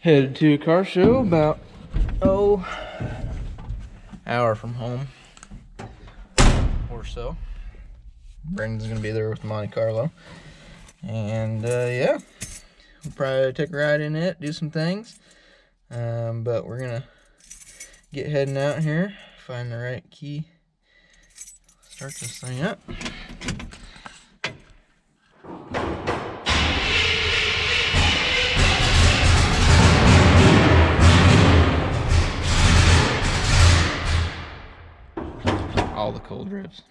Headed to a car show about, hour from home or so. Brendan's gonna be there with Monte Carlo. And yeah, we'll probably take a ride in it, do some things. But we're gonna get heading out here, find the right key, start this thing up. All the cold drips.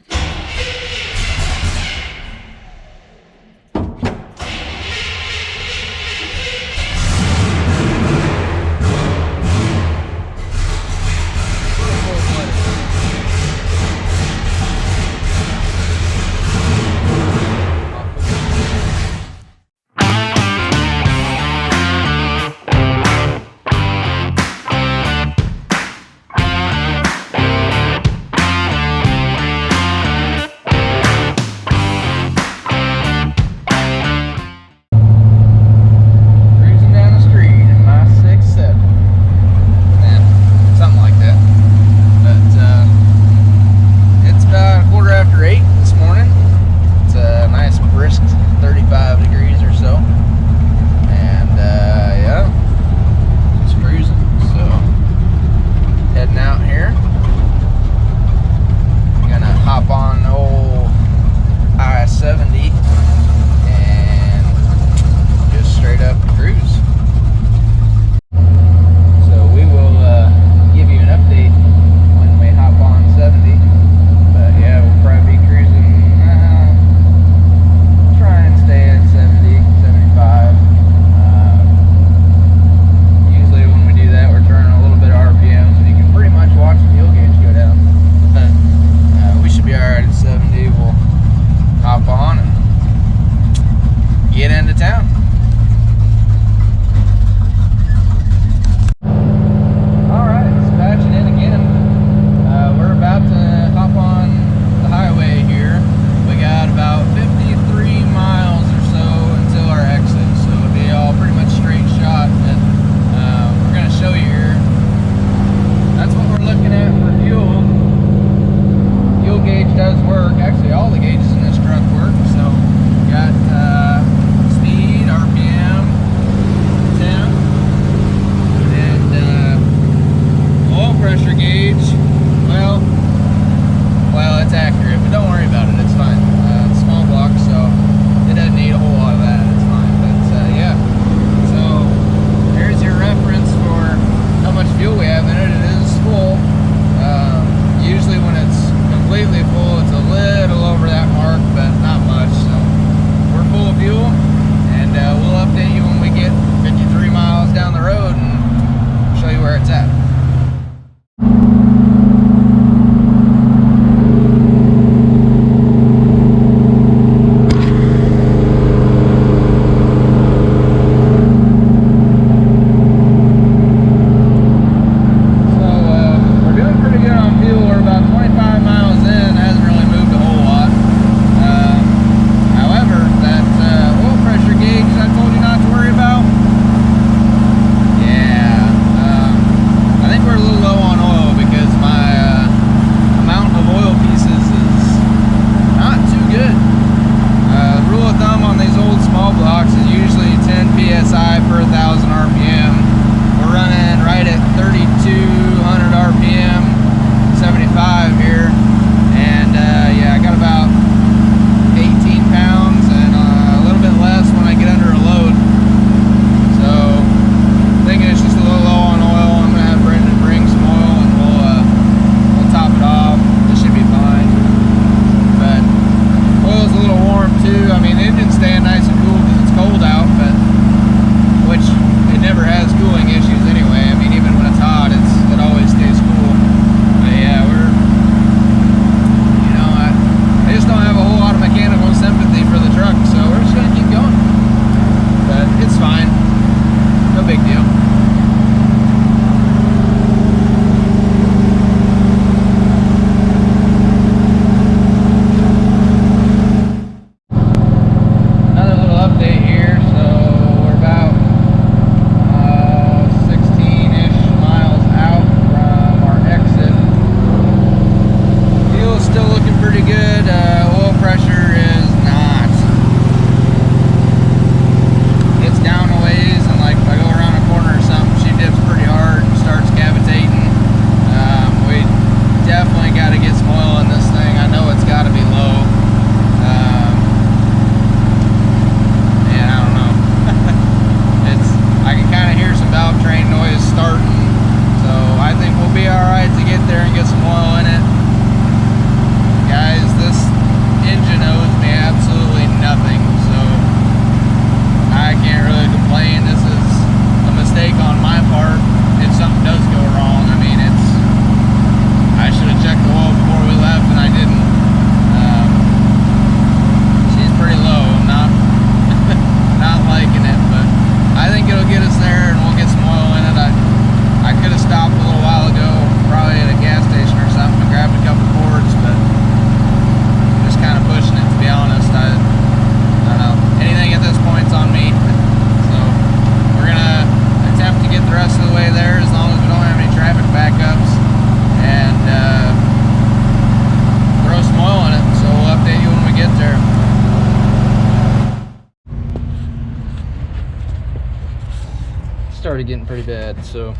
started getting pretty bad, so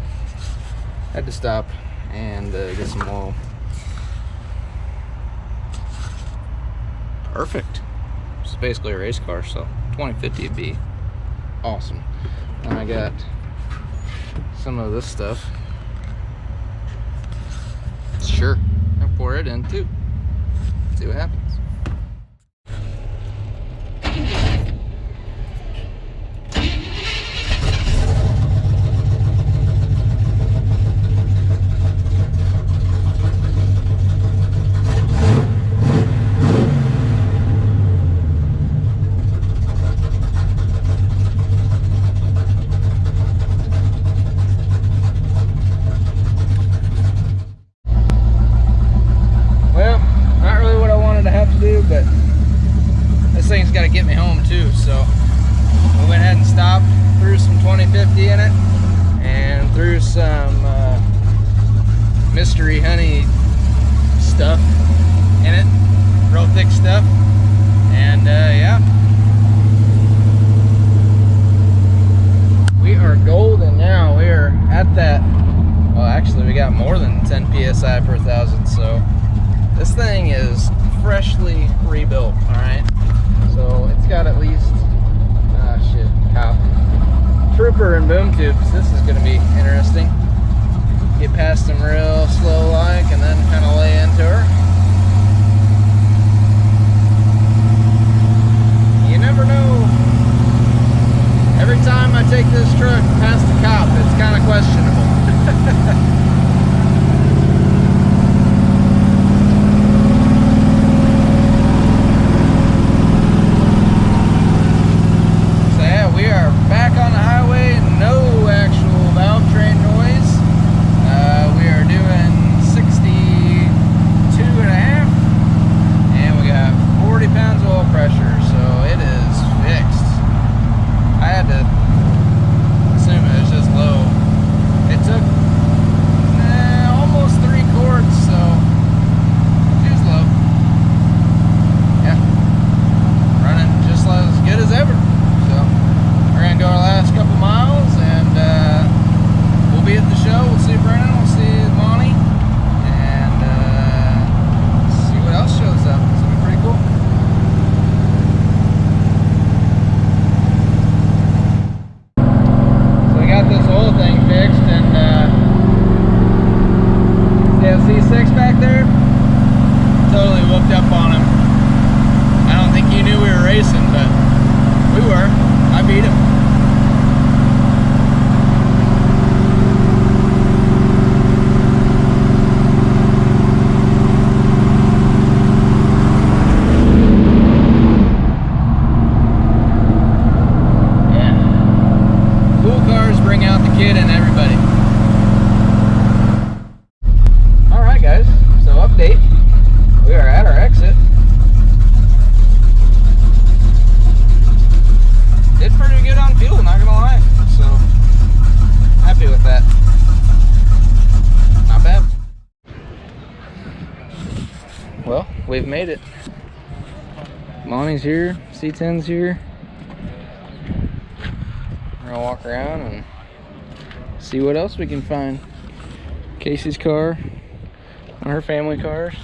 had to stop and get some oil. Perfect. It's basically a race car, so 2050 would be awesome. And I got some of this stuff. Sure, I'll pour it in too. See what happens. But this thing's got to get me home too, so we went ahead and stopped, threw some 2050 in it, and threw some mystery honey stuff in it, real thick stuff, and yeah, we are golden now. We are at that, well actually we got more than 10 psi per 1,000, so this thing is freshly rebuilt. All right, so it's got at least shit, cow, trooper and boom tubes. This is going to be interesting. Get past them real slow like, and then kind of lay into her. You never know. Every time I take this truck past the cop, it's kind of questionable. C6 back there, totally whooped up on him. I don't think he knew we were racing, but we were. I beat him. Yeah. Cool cars bring out the kid in everybody. Guys, so update, we are at our exit. Did pretty good on fuel, not gonna lie, so happy with that. Not bad. Well, we've made it. Monty's here, C10's here. We're gonna walk around and see what else we can find. Casey's car. On her family cars.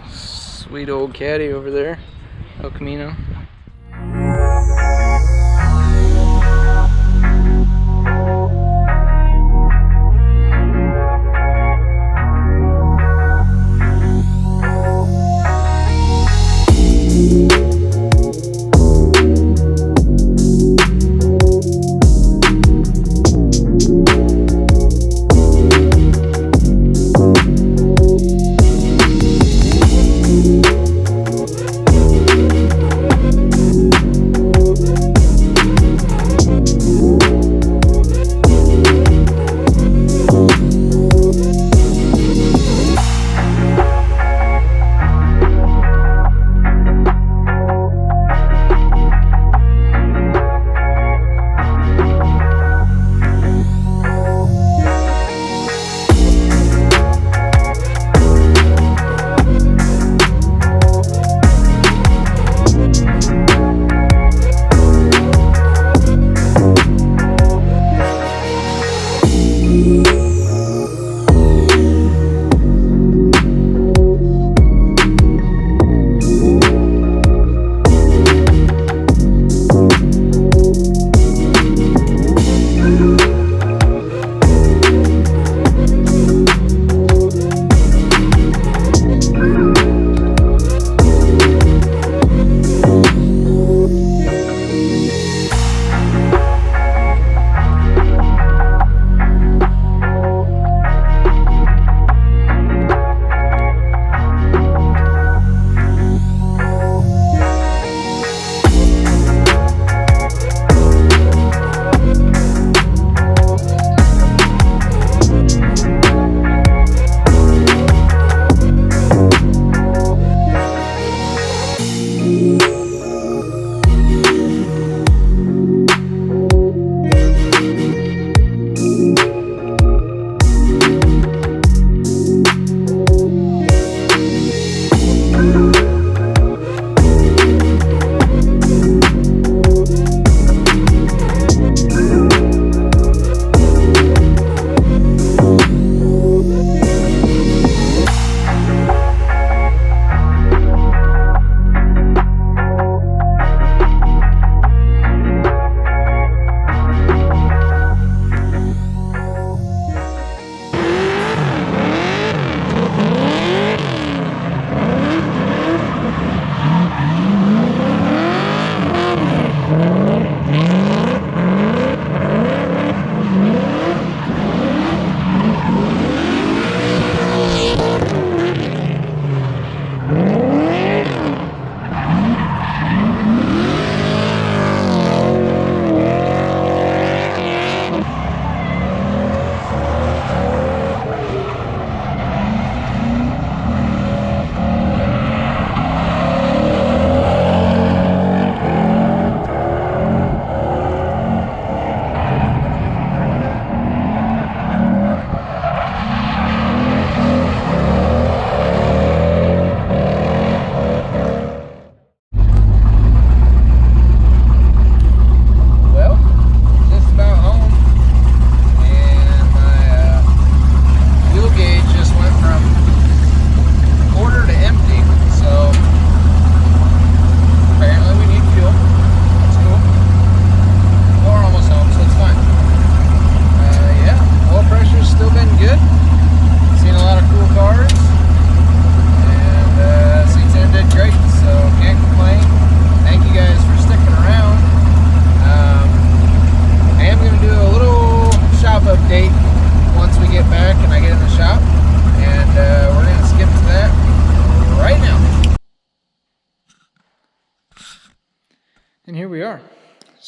Sweet old caddy over there, El Camino.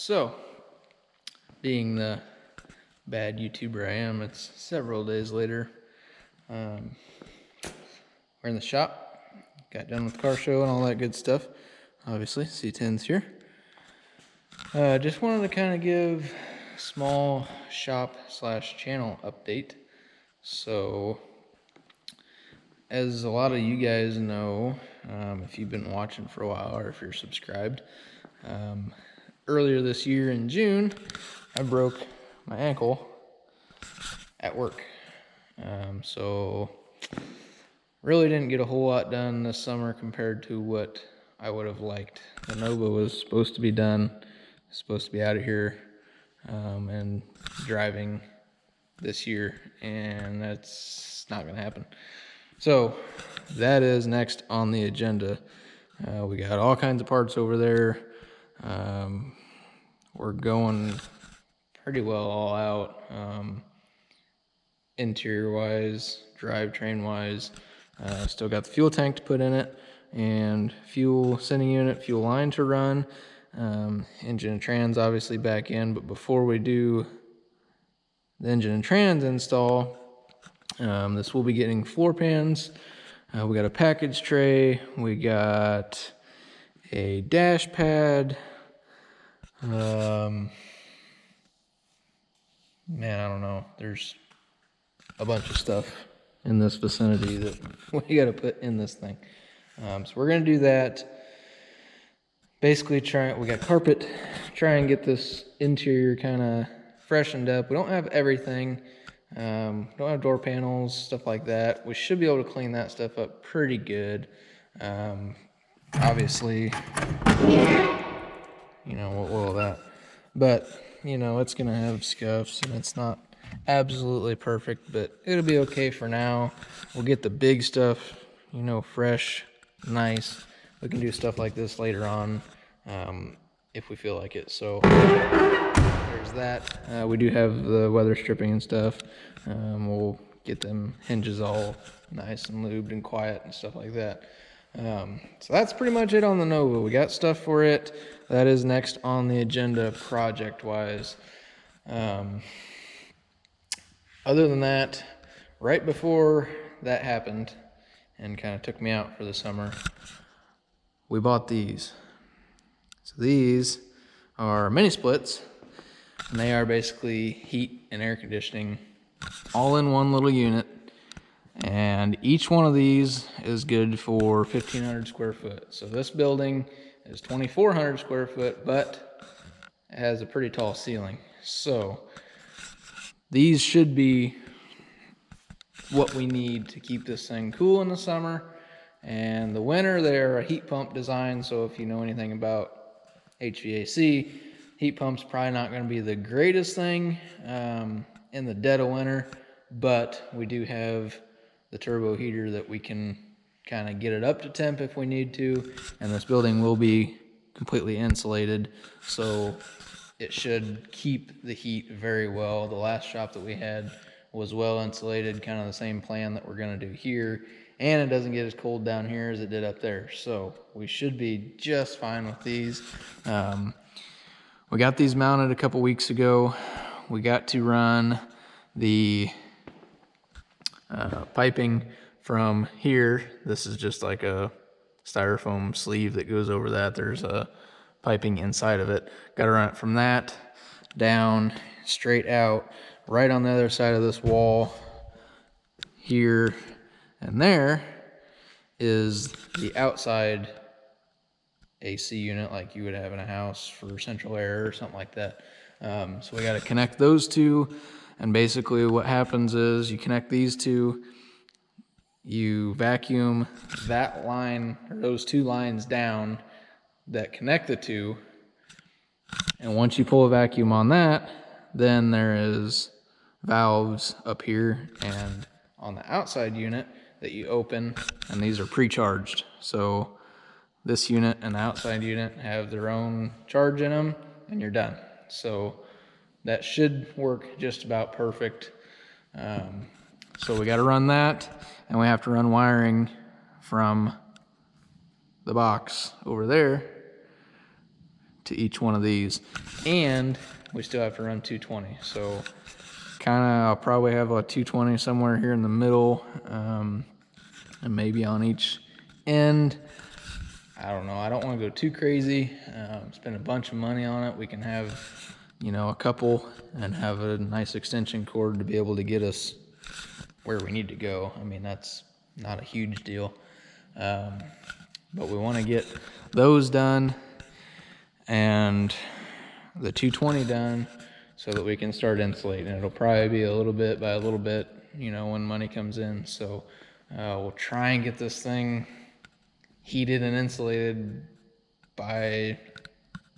So, being the bad YouTuber I am, it's several days later. We're in the shop. Got done with the car show and all that good stuff. Obviously, C10's here. Just wanted to kind of give a small shop/channel update. So, as a lot of you guys know, if you've been watching for a while or if you're subscribed, earlier this year in June, I broke my ankle at work. So really didn't get a whole lot done this summer compared to what I would have liked. The Nova was supposed to be done, supposed to be out of here and driving this year, and that's not gonna happen. So that is next on the agenda. We got all kinds of parts over there. We're going pretty well all out, interior wise, drivetrain wise. Still got the fuel tank to put in it, and fuel sending unit, fuel line to run, engine and trans obviously back in. But before we do the engine and trans install, this will be getting floor pans. We got a package tray, we got a dash pad. Man, I don't know. There's a bunch of stuff in this vicinity that we got to put in this thing. So we're going to do that. Basically, we got carpet, try and get this interior kind of freshened up. We don't have everything. Don't have door panels, stuff like that. We should be able to clean that stuff up pretty good. Obviously, you know, what will that? But, you know, it's going to have scuffs, and it's not absolutely perfect, but it'll be okay for now. We'll get the big stuff, you know, fresh, nice. We can do stuff like this later on if we feel like it. So there's that. We do have the weather stripping and stuff. We'll get them hinges all nice and lubed and quiet and stuff like that. So that's pretty much it on the Nova. We got stuff for it. That is next on the agenda project wise. Other than that, right before that happened and kind of took me out for the summer, we bought these. So these are mini splits, and they are basically heat and air conditioning all in one little unit. And each one of these is good for 1,500 square foot. So this building is 2,400 square foot, but it has a pretty tall ceiling. So these should be what we need to keep this thing cool in the summer. And the winter, they're a heat pump design. So if you know anything about HVAC, heat pump's probably not going to be the greatest thing in the dead of winter, but we do have the turbo heater that we can kind of get it up to temp if we need to. And this building will be completely insulated, so it should keep the heat very well. The last shop that we had was well insulated, kind of the same plan that we're going to do here, and it doesn't get as cold down here as it did up there, so we should be just fine with these. We got these mounted a couple weeks ago. We got to run the piping from here. This is just like a styrofoam sleeve that goes over that. There's a piping inside of it. Got to run it from that down, straight out, right on the other side of this wall here, and there is the outside AC unit like you would have in a house for central air or something like that. So we got to connect those two, and basically what happens is you connect these two, you vacuum that line, or those two lines down that connect the two, and once you pull a vacuum on that, then there is valves up here and on the outside unit that you open, and these are pre-charged. So this unit and the outside unit have their own charge in them, and you're done. So that should work just about perfect. So we got to run that, and we have to run wiring from the box over there to each one of these, and we still have to run 220. So I'll probably have a 220 somewhere here in the middle, and maybe on each end. I don't know. I don't want to go too crazy. Spend a bunch of money on it. We can have, a couple and have a nice extension cord to be able to get us where we need to go. I mean, that's not a huge deal. But we want to get those done and the 220 done so that we can start insulating. It'll probably be a little bit by a little bit, when money comes in. So we'll try and get this thing heated and insulated by,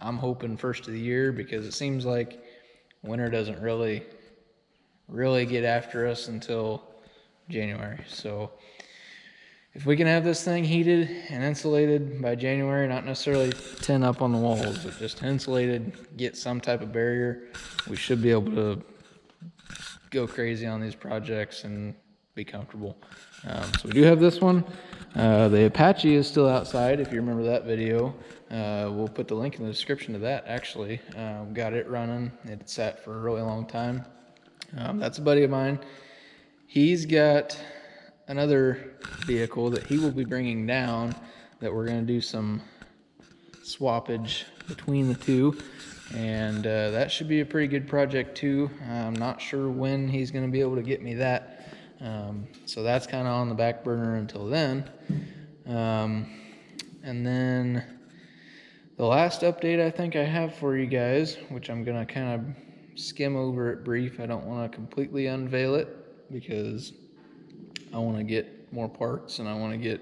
I'm hoping, first of the year, because it seems like winter doesn't really get after us until January. So if we can have this thing heated and insulated by January, not necessarily tin up on the walls, but just insulated, get some type of barrier, we should be able to go crazy on these projects and be comfortable. So we do have this one. The Apache is still outside, if you remember that video. We'll put the link in the description to that, actually. Got it running. It sat for a really long time. That's a buddy of mine. He's got another vehicle that he will be bringing down that we're going to do some swappage between the two, and that should be a pretty good project too. I'm not sure when he's going to be able to get me that, so that's kind of on the back burner until then. And then the last update I think I have for you guys, which I'm going to kind of skim over it brief. I don't want to completely unveil it because I want to get more parts and I want to get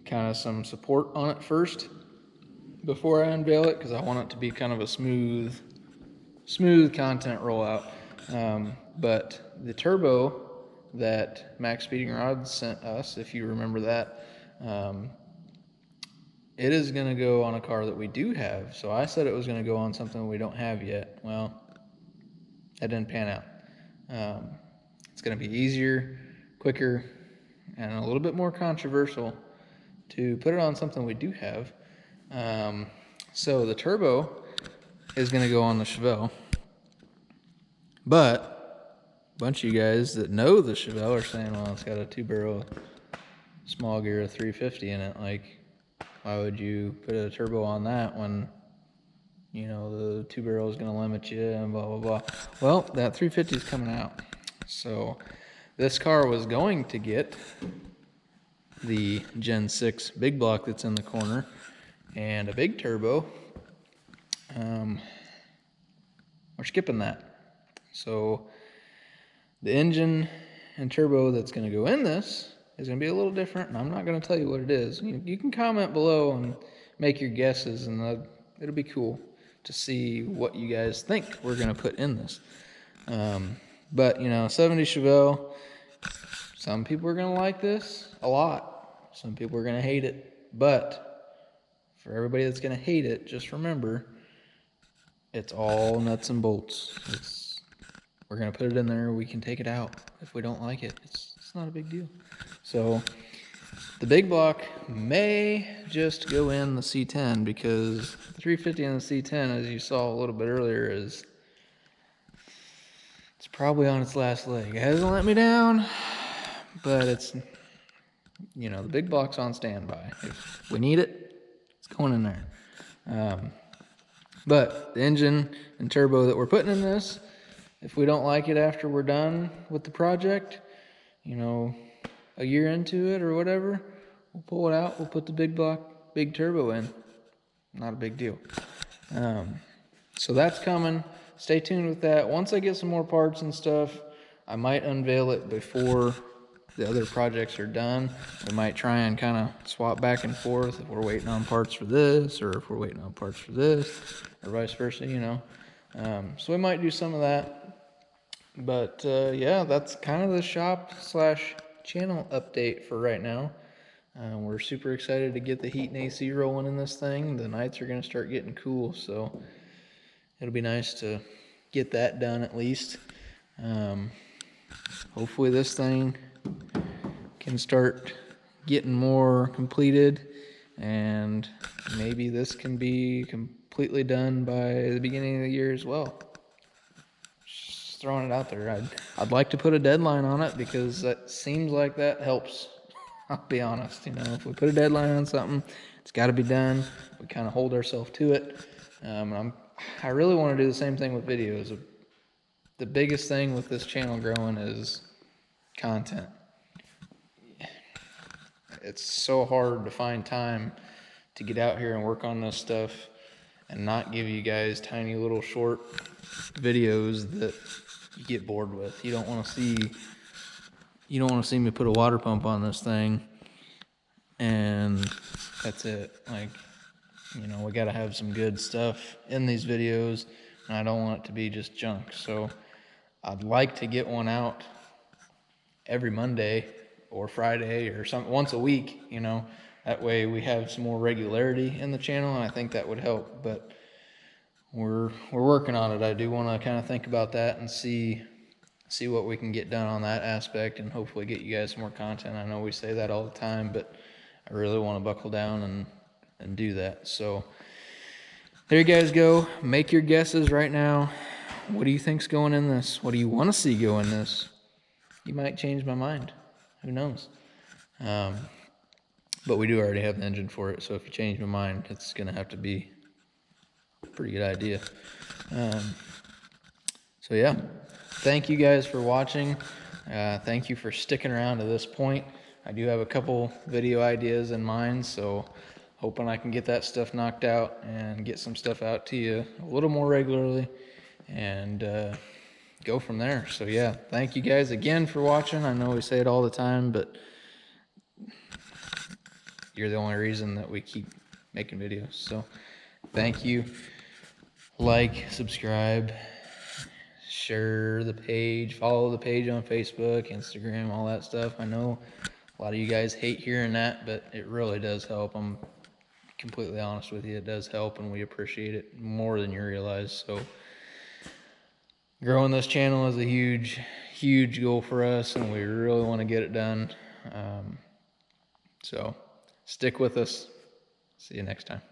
kind of some support on it first before I unveil it, because I want it to be kind of a smooth content rollout. But the turbo that Max Speeding Rods sent us, if you remember that, it is going to go on a car that we do have. So I said it was going to go on something we don't have yet. Well, that didn't pan out. It's going to be easier, quicker, and a little bit more controversial to put it on something we do have. So the turbo is going to go on the Chevelle, but a bunch of you guys that know the Chevelle are saying, well, it's got a 2-barrel small gear 350 in it. Like, why would you put a turbo on that when, the 2-barrel is going to limit you and blah, blah, blah. Well, that 350 is coming out. So this car was going to get the Gen 6 big block that's in the corner and a big turbo. We're skipping that. So the engine and turbo that's going to go in this is going to be a little different, and I'm not going to tell you what it is. You can comment below and make your guesses, and it'll be cool to see what you guys think we're going to put in this. But 70 Chevelle, some people are going to like this a lot. Some people are going to hate it. But for everybody that's going to hate it, just remember, it's all nuts and bolts. We're going to put it in there. We can take it out if we don't like it. It's not a big deal. So the big block may just go in the C10, because the 350 and the C10, as you saw a little bit earlier, it's probably on its last leg. It hasn't let me down, but it's, the big block's on standby. If we need it, it's going in there. But the engine and turbo that we're putting in this, if we don't like it after we're done with the project, a year into it or whatever, we'll pull it out, we'll put the big turbo in. Not a big deal. So that's coming. Stay tuned with that. Once I get some more parts and stuff, I might unveil it before the other projects are done. We might try and kind of swap back and forth if we're waiting on parts for this, or if we're waiting on parts for this, or vice versa, So we might do some of that. But yeah, that's kind of the shop/channel update for right now. We're super excited to get the heat and AC rolling in this thing. The nights are going to start getting cool, so it'll be nice to get that done at least. Hopefully this thing can start getting more completed, and maybe this can be completely done by the beginning of the year as well. Just throwing it out there. I'd like to put a deadline on it because that seems like that helps. I'll be honest, if we put a deadline on something, it's got to be done. We kind of hold ourselves to it. I really want to do the same thing with videos. The biggest thing with this channel growing is content. It's so hard to find time to get out here and work on this stuff and not give you guys tiny little short videos that you get bored with. You don't want to see me put a water pump on this thing and that's it. Like, we got to have some good stuff in these videos, and I don't want it to be just junk. So I'd like to get one out every Monday or Friday or once a week, that way we have some more regularity in the channel, and I think that would help. But we're working on it. I do want to kind of think about that and see what we can get done on that aspect, and hopefully get you guys some more content. I know we say that all the time, but I really want to buckle down and do that. So there you guys go. Make your guesses right now. What do you think's going in this? What do you want to see go in this? You might change my mind. Who knows? But we do already have the engine for it, so if you change my mind, it's going to have to be a pretty good idea. So yeah, thank you guys for watching. Thank you for sticking around to this point. I do have a couple video ideas in mind, so hoping I can get that stuff knocked out and get some stuff out to you a little more regularly and go from there. So yeah, thank you guys again for watching. I know we say it all the time, but you're the only reason that we keep making videos. So thank you. Like, subscribe, share the page, follow the page on Facebook, Instagram, all that stuff. I know a lot of you guys hate hearing that, but it really does help. I'm completely honest with you. It does help, and we appreciate it more than you realize. So growing this channel is a huge goal for us, and we really want to get it done. So stick with us. See you next time.